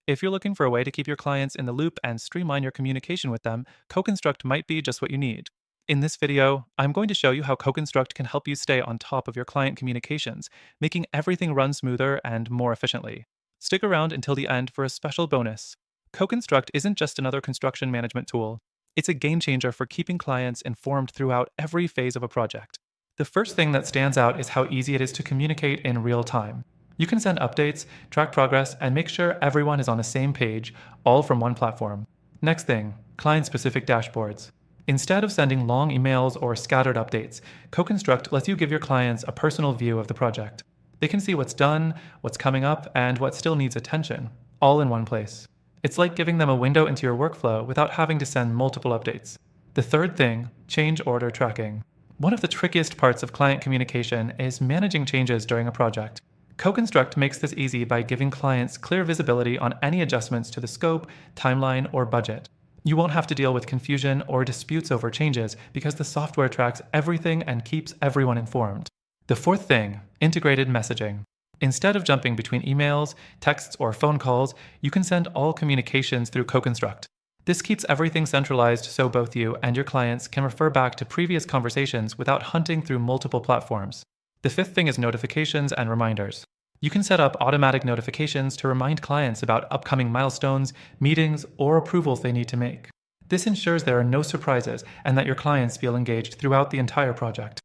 If you're looking for a way to keep your clients in the loop and streamline your communication with them, CoConstruct might be just what you need. In this video, I'm going to show you how CoConstruct can help you stay on top of your client communications, making everything run smoother and more efficiently. Stick around until the end for a special bonus. CoConstruct isn't just another construction management tool. It's a game changer for keeping clients informed throughout every phase of a project. The first thing that stands out is how easy it is to communicate in real time. You can send updates, track progress, and make sure everyone is on the same page, all from one platform. Next thing, client-specific dashboards. Instead of sending long emails or scattered updates, CoConstruct lets you give your clients a personal view of the project. They can see what's done, what's coming up, and what still needs attention, all in one place. It's like giving them a window into your workflow without having to send multiple updates. The third thing, change order tracking. One of the trickiest parts of client communication is managing changes during a project. CoConstruct makes this easy by giving clients clear visibility on any adjustments to the scope, timeline, or budget. You won't have to deal with confusion or disputes over changes because the software tracks everything and keeps everyone informed. The fourth thing, integrated messaging. Instead of jumping between emails, texts, or phone calls, you can send all communications through CoConstruct. This keeps everything centralized so both you and your clients can refer back to previous conversations without hunting through multiple platforms. The fifth thing is notifications and reminders. You can set up automatic notifications to remind clients about upcoming milestones, meetings, or approvals they need to make. This ensures there are no surprises and that your clients feel engaged throughout the entire project.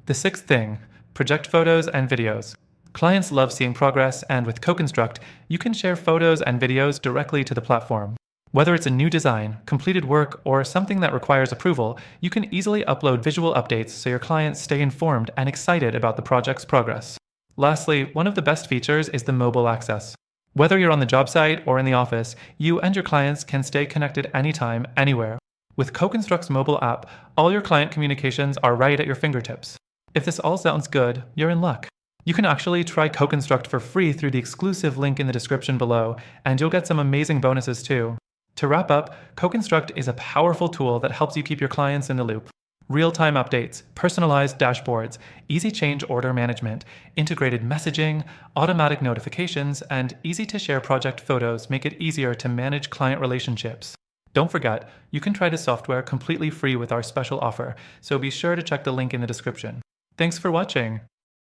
The sixth thing, project photos and videos. Clients love seeing progress, and with CoConstruct, you can share photos and videos directly to the platform. Whether it's a new design, completed work, or something that requires approval, you can easily upload visual updates so your clients stay informed and excited about the project's progress. Lastly, one of the best features is the mobile access. Whether you're on the job site or in the office, you and your clients can stay connected anytime, anywhere. With CoConstruct's mobile app, all your client communications are right at your fingertips. If this all sounds good, you're in luck. You can actually try CoConstruct for free through the exclusive link in the description below, and you'll get some amazing bonuses too. To wrap up, CoConstruct is a powerful tool that helps you keep your clients in the loop. Real-time updates, personalized dashboards, easy change order management, integrated messaging, automatic notifications, and easy-to-share project photos make it easier to manage client relationships. Don't forget, you can try the software completely free with our special offer, so be sure to check the link in the description. Thanks for watching!